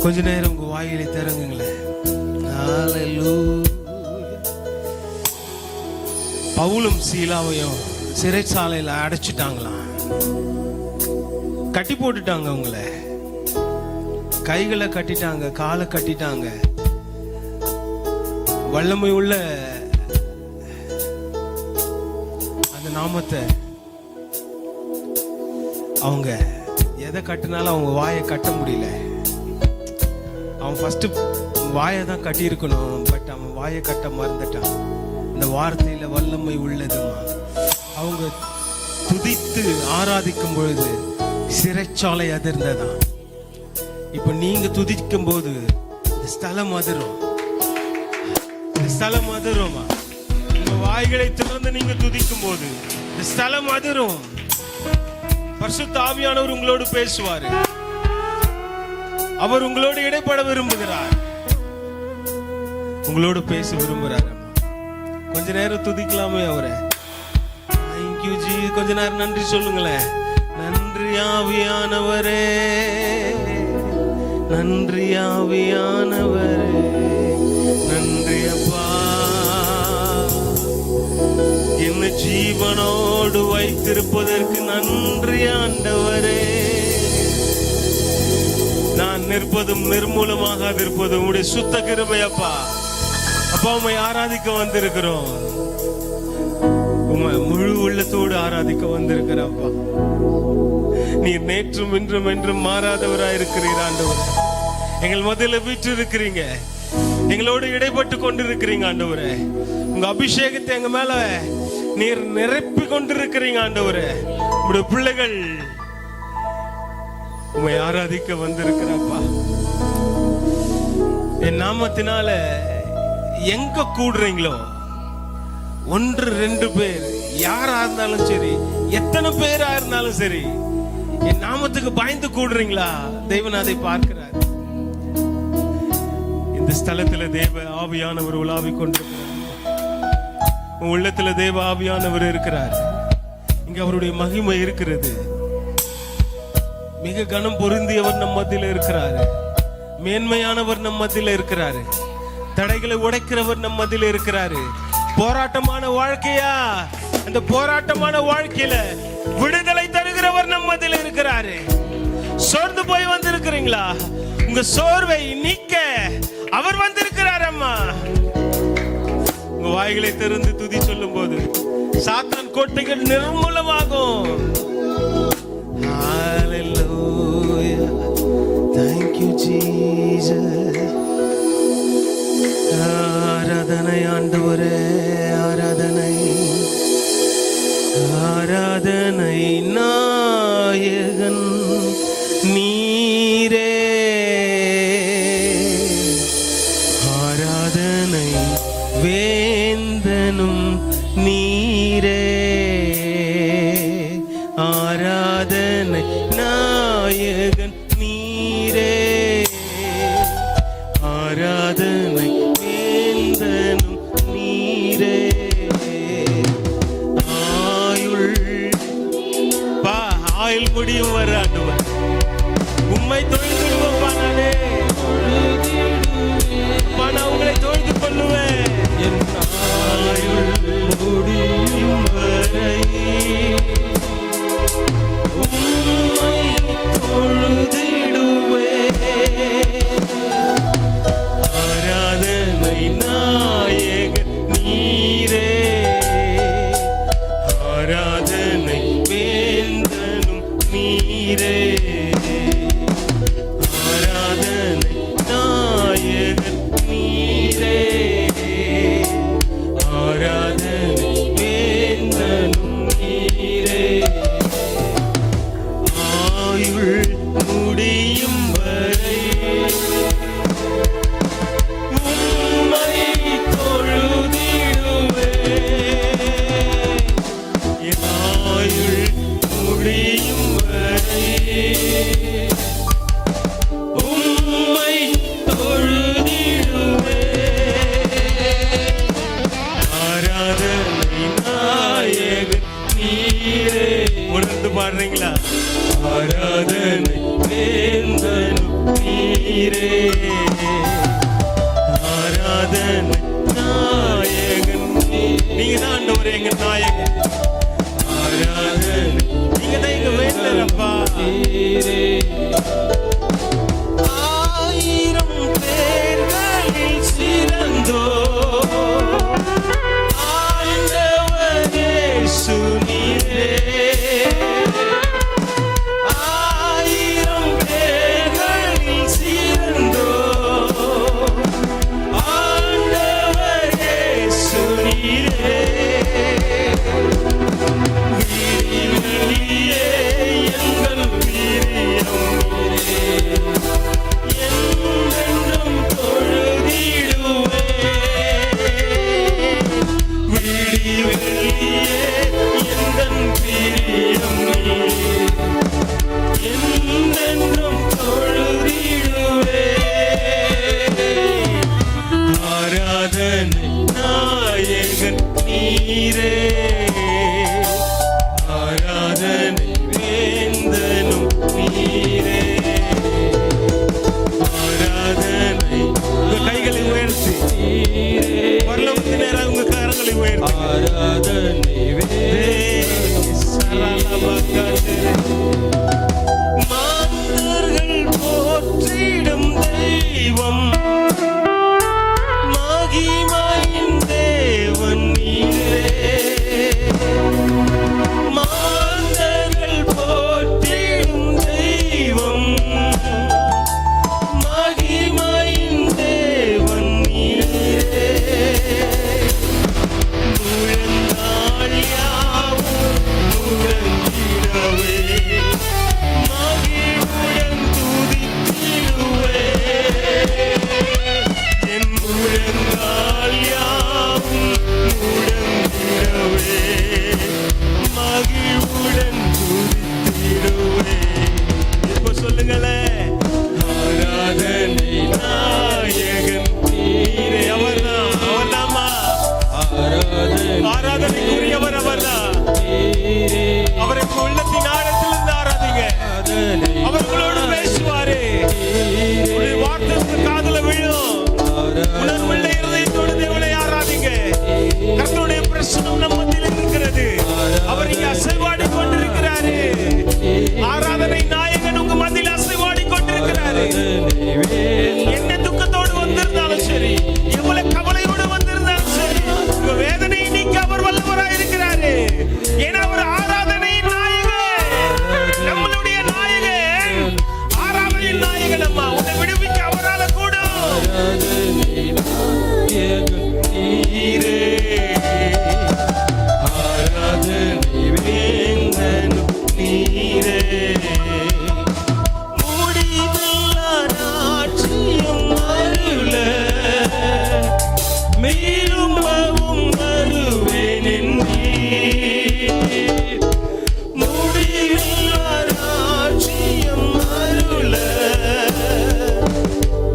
கொஞ்ச நேரம் உங்க வாயிலை திறங்குங்களேன். பவுலும் சீலாவையும் சிறைச்சாலையில அடைச்சிட்டாங்களாம். கட்டி போட்டுட்டாங்க. உங்களை கைகளை கட்டிட்டாங்க, காலை கட்டிட்டாங்க. வல்லமை உள்ள அந்த நாமத்தை அவங்க எதை கட்டினாலும் அவங்க வாயை கட்ட முடியல. அவன் ஃபர்ஸ்ட் வாயை தான் கட்டி இருக்கணும், பட் அவன் வாயை கட்ட மறந்துட்டான். இந்த வார்த்தையில வல்லமை உள்ளதுமா. அவங்க துதித்து ஆராதிக்கும் பொழுது சிறைச்சாலை அதிர்ந்ததான். இப்ப நீங்க துதிக்கும் போது இந்த ஸ்தலம் அதிரும். இந்த ஸ்தலம் அதிருமா. உங்க வாய்களை திறந்து நீங்க துதிக்கும் போது இந்த ஸ்தலம் அதிரும். பரிசுத்த ஆவியானவர் உங்களோடு பேசுவாரு. அவர் உங்களோடு இடைப்பட விரும்புகிறார், உங்களோடு பேச விரும்புகிறார். கொஞ்ச நேரம் துதிக்கலாமே அவரை. Thank you G. கொஞ்ச நேரம் நன்றி சொல்லுங்களேன். நன்றி ஆவியானவரே, நன்றி ஆவியானவரே, நன்றி அப்பா. என்ன ஜீவனோடு வைத்திருப்பதற்கு நன்றி ஆண்டவரே. நான் நிற்பதும் நிர்மூலமாக இருப்பதும் உடைய சுத்த கிருபை அப்பா. அப்பா உம்மை ஆராதிக்க வந்திருக்கிறோம். உம்மை முழு உள்ளத்தோடு ஆராதிக்க வந்திருக்கிறப்பா. நீர் நேற்றும் இன்றும் என்றும் மாறாதவராய் இருக்கிறீர் ஆண்டவர். எங்கள் முதல்ல வீட்டு இருக்கிறீங்க, எங்களோடு இடைப்பட்டு கொண்டிருக்கிறீங்க ஆண்டவரே. உங்க அபிஷேகத்தை எங்க மேல நீர் நிரப்பி கொண்டிருக்கிறீங்க ஆண்டவரே. உங்களுடைய பிள்ளைகள் உம்மை ஆராதிக்க வந்திருக்கிறப்பா. என் நாமத்தினால எங்க கூடுறீங்களோ, 1-2 பேர் யாரா இருந்தாலும் சரி, எத்தனை பேரா இருந்தாலும் சரி, என் நாமத்துக்கு பயந்து கூடுறீங்களா, தேவன் அதை பார்க்கிறார். இந்த ஸ்தலத்துல தேவ ஆவியானவர் உலாவிக் கொண்டிருக்கிறார். உன் உள்ளத்துல தேவ ஆவியானவர் இருக்கிறார். இங்க அவருடைய மகிமை இருக்கிறது. மிக கனம் பொருந்தியவர் நம் மத்தியில இருக்கிறாரு. மேன்மையானவர் நம் மத்தியில இருக்கிறாரு. தடைகளை உடைக்கிறவர் நம் மத்தியில இருக்கிறாரு. போராட்டமான வாழ்க்கையா, அந்த போராட்டமான வாழ்க்கையில விடுதலை தருகிறவர் நம் மத்தியில இருக்கிறாரு. சோர்ந்து போய் வந்திருக்கிறீங்களா, உங்க சோர்வை நீக்க அவர் வந்திருக்கிறார். அம்மா உங்க வாய்களை திறந்து துதி சொல்லும் போது சாத்தான் கோட்டைகள் நிர்மூலமாகும். Hallelujah. Thank you Jesus. ஆராதனை ஆண்டவரே, ஆராதனை, ஆராதனை நாயகன் நீரே, ஆராதனை வேந்தனும் நீரே, ஆராதனை நாயகன் நீரே, ஆராதனை வேந்தனும் நீரே. ஆயுள் முடியும் வர ஆண்டவர் உம்மை தொழுதுடுவோம். நான் உங்களை தொழுது கொள்ளுவேன். என் ஆயுள் முடியும் வரை உம்மை தொழுதிடுவேன். ஆராதனை நாயகன் நீரே, ஆராதனை வேந்தனும் நீரே, ஆராதனை நாயகன் நீரே, ஆராதனை வேந்தனும் நீரே. ஆயுள் முடியும் வரை உம்மை தொழுதிடுவேன். என் ஆயுள் முடியும் வரை உம்மை தொழுதிடுவேன். ஆராதனை நாயகன் நீரே. உணர்ந்து பாடுறீங்களா? ஆராதனை வேந்தனும் நீரே. ஆராதனை நாயகன் நீங்க தான் ஆண்டவரே, எங்க நாயகன். ஆராதனை நீங்க தான் எங்க வேண்டரப்பா. ஆயிரம் பேர்களில் சிறந்தோ ஆண்டவரே இயேசு நீரே. ஆயிரம் பேர்களில் சிறந்தோ ஆண்டவரே இயேசு நீரே. விழியே எங்கள் பிரியம் நீரே. என்றென்றும் தொழுதிடுவே. விழியே எங்கள் பிரியம் நீரே. என்றென்றும் தொழுதிடுவே. ஆராதனை நாயகன் நீரே. ஆராதனை வேந்தனும் நீரே. ஆராதனை உங்க கைகளை உயர்த்தி பரலோகத்தின் நேராக உங்க கரங்களை உயர்த்தி ஆராதனை மாந்தர்கள் போற்றிடும் தெய்வம் மகிமையின் தேவன் நீரே. மாந்தர்கள் போற்றிடும் தெய்வம் மகிமையின் தேவன் நீரே. முழங்கால் யாவும் முழங்கிடவே மகிழ்வுடன் துதித்திடுவே. என் முழங்கால் யாவும் முழங்கிடவே மகிழ்வுடன் துதித்திடுவே. இப்ப சொல்லுங்களேன். ஆராதனை நாயகன் நீரே. அவர்தான், அவர்தாமா ஆராதனைக்குரியவர். அவர்தான். அவரை உள்ளத்தின் ஆழத்திலிருந்து ஆராதிங்க. அவர்களோடு பேசுவாரு. உடைய வார்த்தைக்கு காதுல விழும். உணர்வுள்ள இருதயத்தோடு தேவனை ஆராதிங்க. கர்த்தருடைய பிரசன்னம் நம்ம மத்தியில் இருக்கிறது. அவர் இங்கே அசைவாடி கொண்டிருக்கிறாரு. ஆராதனை நாயகன் உங்க மத்தியில் அசைவாடி கொண்டிருக்கிறாரு. என்ன துக்கத்தோடு வந்திருந்தாலும் சரி, எவ்வளவு கவலையோடு வந்திருந்தாலும் சரி, உங்க வேதனையை நீக்க அவர் வல்லவராய் இருக்கிறாரு. ஏன்னா அவர் ஆராதனை நாயகன், நம்மளுடைய நாயகன், ஆராதனை நாயகன். அம்மா உன்னை விடுவிக்க அவரால கூடும். நீரே. ஆராதனை வேந்தனும் நீரே. முடிவில்லா ராஜ்யம் அருள மீளும்பவும் வருவேன் என்றீர். முடிவில்லா ராஜ்யம் அருள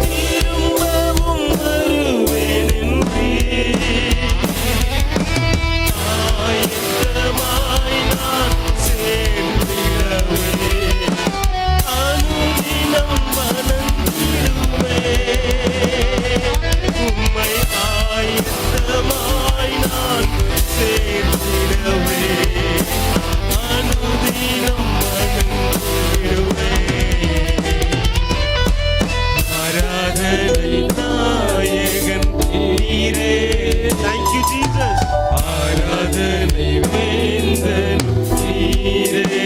திரும்பவும் வருவேன் என்றீர். ஆயத்தமாய் நான் சேர்ந்திடவே அனுதினம் வணங்கிடுவே. உம்மை ஆயத்தமாய் நான் சேர்ந்திடவே அனுதினம் வணங்கிடுவே. ஆராதனை நாயகன் நீரே. Thank you Jesus. ஆராதனை வேந்தன் நீரே.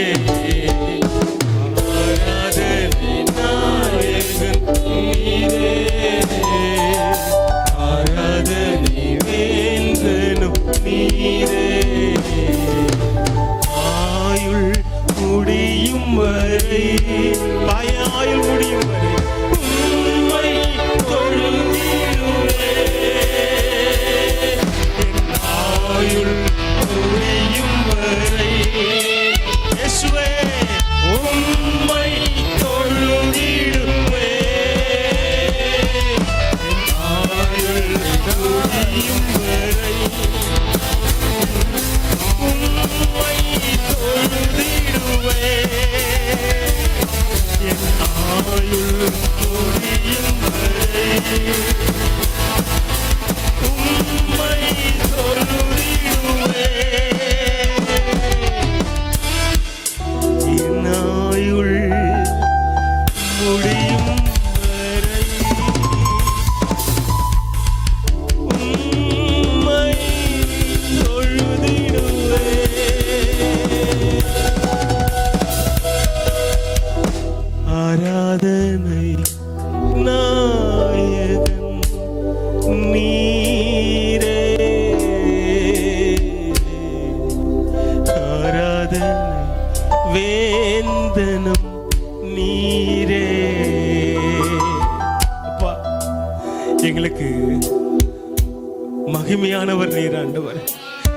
ஆராதனை நாயகன் நீரே. ஆராதனை வேந்தனும் நீரே. ஆயுள் முடியும் வரை, ஆயுள் முடியும் வரை உம்மை தொழுதிடுவே. ஆயுள் முடியும் வரை இயேசுவே உம்மை தொழுதிடுவே. ஆயுள் முடியும் வரை உம்மை தொழுதிடுவே. வேந்தனும் நீரே. அப்பா, எங்களுக்கு மகிமையானவர் நீர் ஆண்டவர்,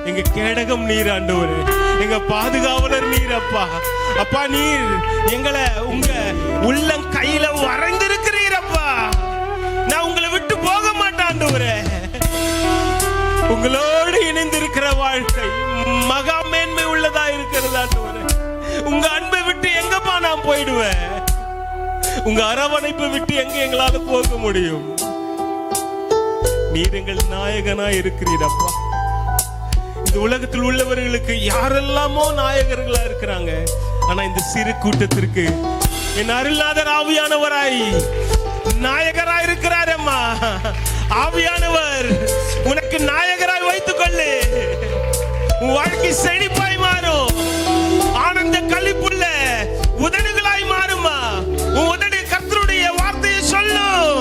எங்க கேடகம் நீர் ஆண்டவர், எங்க பாதுகாவலர் நீர். அப்பா அப்பா, நீர் எங்களை உங்க உள்ளம் கையில வரைந்திருக்கிறீர். அப்பா, நான் உங்களை விட்டு போக மாட்டேன் ஆண்டவரே. உங்களோடு இணைந்திருக்கிற வாழ்க்கை மகா மேன்மை உள்ளதா இருக்கிறது ஆண்டவரே. உங்க அன்பை விட்டு எங்கப்பா நான் போயிடுவேன்? உங்க அரவணைப்பை விட்டு எங்க எங்களால போக முடியும்? நீர் எங்கள் நாயகனா இருக்கிறீர் அப்பா. இந்த உலகத்தில் உள்ளவர்களுக்கு யாரெல்லாமோ நாயகர்களா இருக்கிறாங்க. ஆனா இந்த சிறு கூட்டத்திற்கு என் அருள்நாதர் ஆவியானவராய் நாயகராய் இருக்கிறார். அம்மா, ஆவியானவர் உனக்கு நாயகராய் வைத்துக் கொள்ளு. உன் வாழ்க்கை செழிப்பாய் மாறும். ஆனந்த களிப்புள்ள உதடுகளாய் மாறுமா. உன் உதடு கர்த்தருடைய வார்த்தையை சொல்லும்,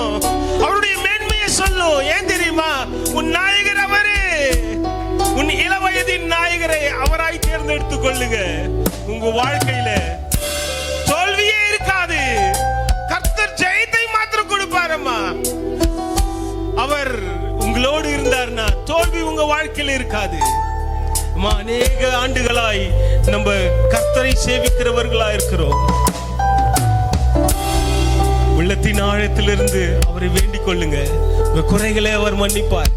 அவருடைய மேன்மையை சொல்லும். ஏன் தெரியுமா? உன் நாயகர் அவரே. உன் இளவயதின் நாயகரை அவராய் தேர்ந்தெடுத்துக் கொள்ளுங்க. உங்க வாழ்க்கையில தோல்வியே இருக்காது. கர்த்தர் ஜெயத்தை மாத்திரம் கொடுப்பாரம்மா. அவர் உங்களோடு இருந்தார்னா தோல்வி உங்க வாழ்க்கையில இருக்காது. அநேக ஆண்டுகளாய் நம்ம கர்த்தரை சேவிக்கிறவர்களா இருக்கிறோம். உள்ளத்தின் ஆழத்திலிருந்து அவரை வேண்டிக் கொள்ளுங்க. உங்க குறைகளை அவர் மன்னிப்பார்,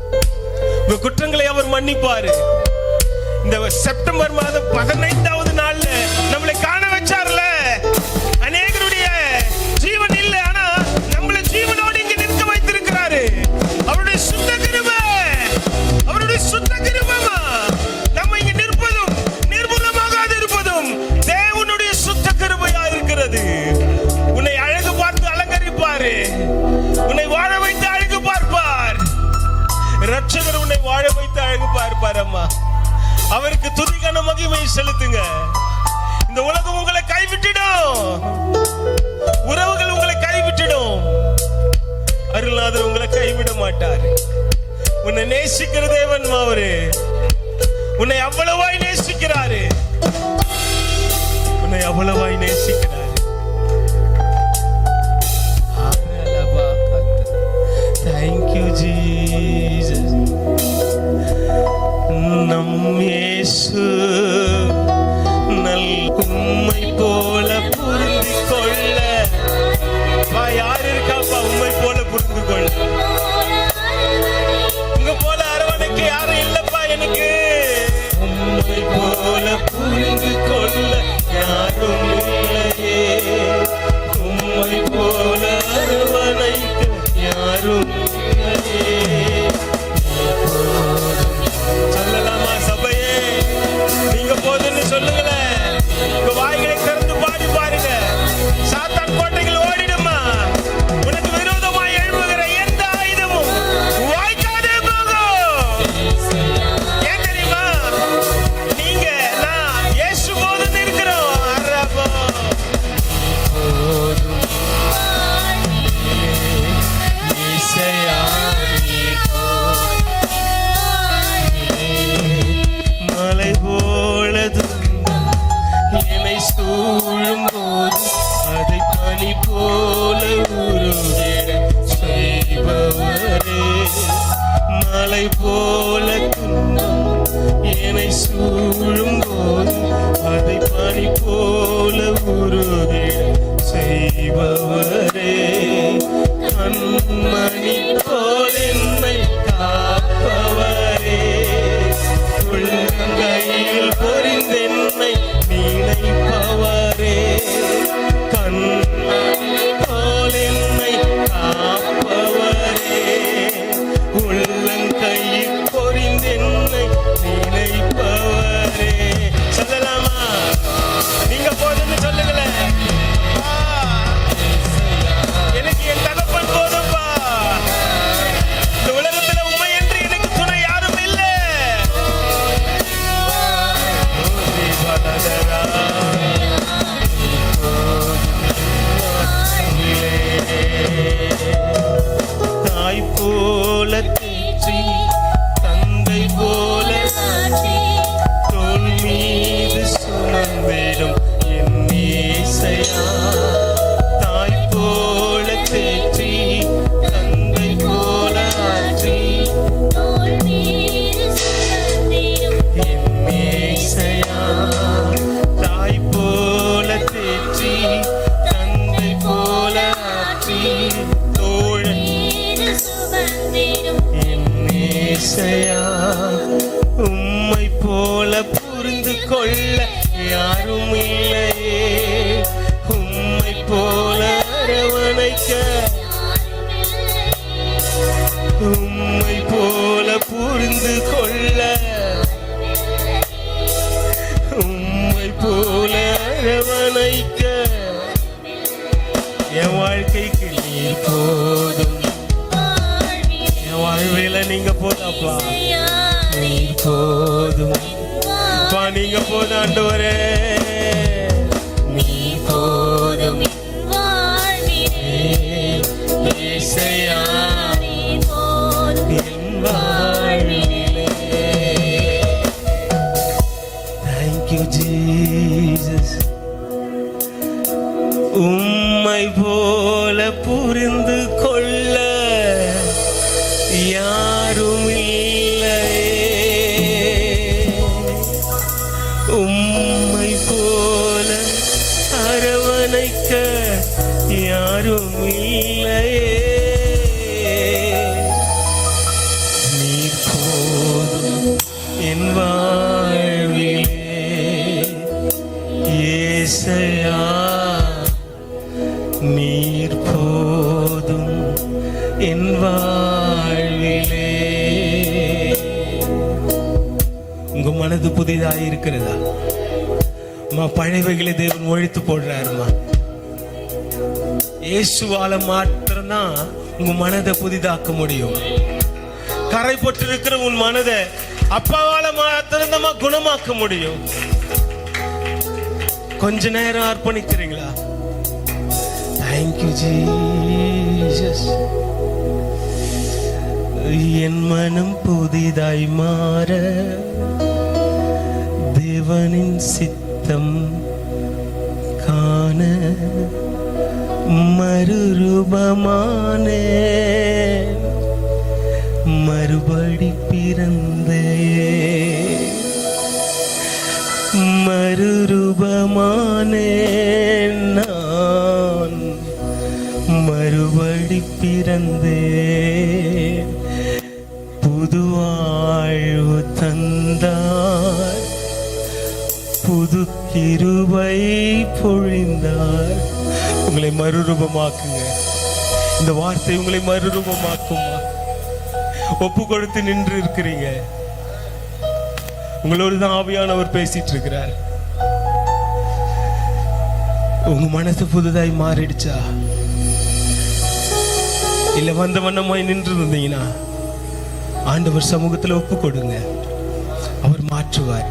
உங்க குற்றங்களை அவர் மன்னிப்பார். இந்த செப்டம்பர் மாதம் 15வது நாள்ல நம்மளை காண வச்சார்ல. அநேகருடைய ஜீவன் இல்லை, ஆனா நம்மளை ஜீவனோடு இங்க நிற்க வைத்திருக்கிறாரு. அவருடைய சுத்த கிருபை, அவருடைய சுத்த கிருபைமா நம்ம இங்க நிற்பதும் நிர்மூலமாகாது இருப்பதும் தேவனுடைய சுத்த கிருபையா இருக்கிறது. உன்னை அழகு பார்த்து அலங்கரிப்பாரு, உன்னை வாழ வைத்து அழகு பார்ப்பார். ரட்சகர் உன்னை வாழ வைத்து அழகு பார்ப்பார். அம்மா, அவருக்கு துதிக்கான மகிமை செலுத்துங்க. இந்த உலகம் உங்களை கைவிட்டிடும், உறவுகள் உங்களை கைவிட்டிடும். அருள்நாதர் உங்களை கைவிட மாட்டார். உன்னை நேசிக்கிற தேவன் அவரு. உன்னை அவ்வளவாய் நேசிக்கிறாரு, உன்னை அவ்வளவாய் நேசிக்கிறாரு. Thank you Jesus. நம் இயேசு நல் உம்மை போல புரிந்து கொள்ள. யார் இருக்காப்பா உம்மை போல புரிந்து கொள்ள? உங்க போல அரவணைக்கு யாரும் இல்லப்பா எனக்கு. உம்மை போல புரிந்து கொள்ள யாரும் இல்லையே. உம்மை போல அரவணைக்க யாரும் இல்லையே. சொல்லலாமா சபையே? நீங்க போதுன்னு சொல்லுங்களேன். உங்க வாய்களை திறந்து பாடி பாருங்க. சாத்தான் கோட்டைகள் ஓடிடுமா. உனக்கு விரோதமாய் எழுப்புகிற எந்த ஆயுதமும் வாய்க்காதே போகும். ஏன் தெரியுமா? நீங்க நான் இயேசு போதுன்னு இருக்கிறோம். அரபோ மலை போலது என்னை சூழும் போது அதை பனி போல உருகிட செய்பவரே. மலை போல துன்பம் என்னை சூழும் போது அதை பனி போல உருகிட செய்பவரே. கண்மணி போல் என்னை காப்பவரே. உள்ளங்கையில் பொறிந்தென்னை நினைப்பவரே. கண்மணி போல் என்னை காப்பவரே. உள்ளங்கையில் பொறிந்தென்னை நினைப்பவரே. சொல்லலாமா? நீங்க போதுன்னு சொல்லுங்களேன். யாரும் இல்லையே, உம்மை போல அரவணைக்க, உம்மை போல புரிந்து கொள்ள, உம்மை போல அரவணைக்க, என் வாழ்க்கைக்கு நீர் போதும். என் வாழ்வையில நீங்க போதாப்பா, நீர் போதும் பா, நீங்க போதும் ஆண்டவரே, நீர் போதும் இயேசையா, என் வாழ்விலே. Thank you Jesus. உம்மை போல புரிந்து கொள்ள யாரும் இல்லையே, உம்மை போல அரவணைக்க யாரும் இல்லையே, நீர் போதும் என் வாழ்விலே இயேசையா, நீர் போதும் என் வாழ்விலே. உங்க மனது புதிதாக இருக்கிறதா? பழையவைகளை தேவன் ஒழித்து போடுறாருமா. இயேசுவால மாத்திரம்தான் உங்க மனதை புதிதாக்க முடியும். கரைப்பட்டு இருக்கிற உன் மனதை அப்பாவால மாத்திரம்தான் குணமாக்க முடியும். கொஞ்ச நேரம் அர்ப்பணிக்கிறீங்களா? Thank you Jesus. என் மனம் புதிதாய் மாற தேவனின் சித்தம் காண மறுரூபமானே, மறுபடி பிறந்தே, மறுரூபமானே நான், மறுபடி பிறந்தே, புது வாழ்வு தந்தார், புது கிருபை பொழிந்தார். உங்களை மறுரூபமாக்குங்க. இந்த வார்த்தை உங்களை மறுரூபமாக்குமா? ஒப்பு கொடுத்து நின்று இருக்கிறீங்க. உங்களோடு தான் ஆவியானவர் பேசிட்டு இருக்கிறார். உங்க மனசு புதுதாய் மாறிடுச்சா? இல்ல வந்த வண்ணமாய் நின்று இருந்தீங்கன்னா ஆண்டவர் சமூகத்துல ஒப்பு கொடுங்க. அவர் மாற்றுவார்,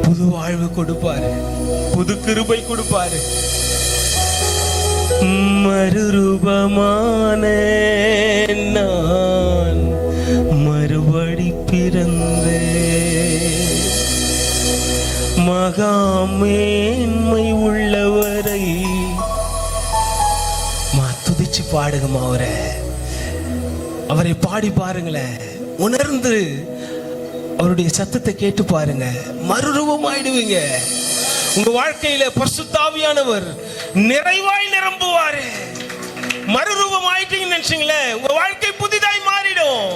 புது வாழ்வு கொடுப்பாரு, புது கிருபை கொடுப்பாரு. மறுரூபமான நான் மறுபடி பிறந்தே, மகாமேன்மை உள்ளவரை துதிச்சு பாடுங்கம்மா. அவரை பாடி பாருங்களேன், உணர்ந்து அவருடைய சத்தத்தை கேட்டு பாருங்க, மறுரூபமாயிடுவீங்க. உங்க வாழ்க்கையில பரிசுத்த ஆவியானவர் நிறைவாய் நிரம்புவாரு. மறுரூபம் ஆயிட்டீங்கன்னு நினைச்சீங்களே, உங்க வாழ்க்கை புதிதாய் மாறிடும்.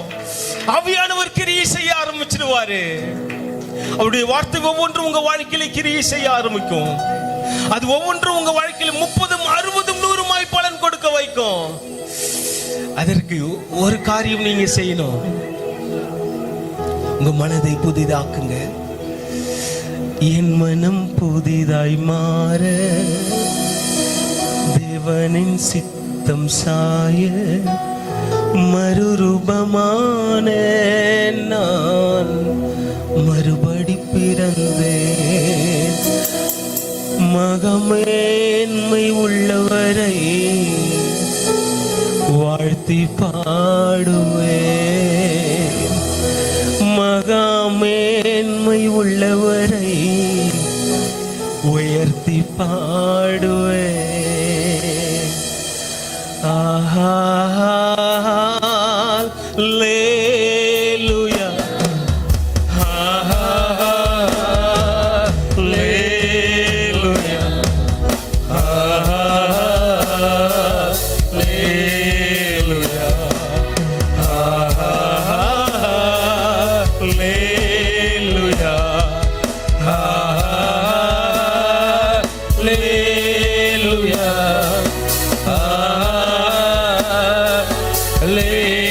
ஆவியானவர் கிரியை செய்ய ஆரம்பிச்சிடுவாரு. அவருடைய வார்த்தை ஒவ்வொன்றும் உங்க வாழ்க்கையில கிரியை செய்ய ஆரம்பிக்கும். அது ஒவ்வொன்றும் உங்க வாழ்க்கையில 30, 60, 100 பலன் கொடுக்க வைக்கும். அதற்கு ஒரு காரியம் நீங்க செய்யணும். உங்க மனதை புதிதாக்குங்க. என் மனம் புதிதாய் மாற தேவனின் சித்தம் சாய மறுரூபமான நான் மறுபடி பிறந்தேன். மகமேன்மை உள்ளவரை வாழ்த்தி பாடுவேன். மகமேன்மை உள்ளவரை உயர்த்தி பாடுவேன். ஆஹா அல்லேலூயா, ஆஹா அல்லேலூயா, ஆஹா அல்லேலூயா, ஆஹா அல்லேலூயா, ஆஹா அல்லேலூயா.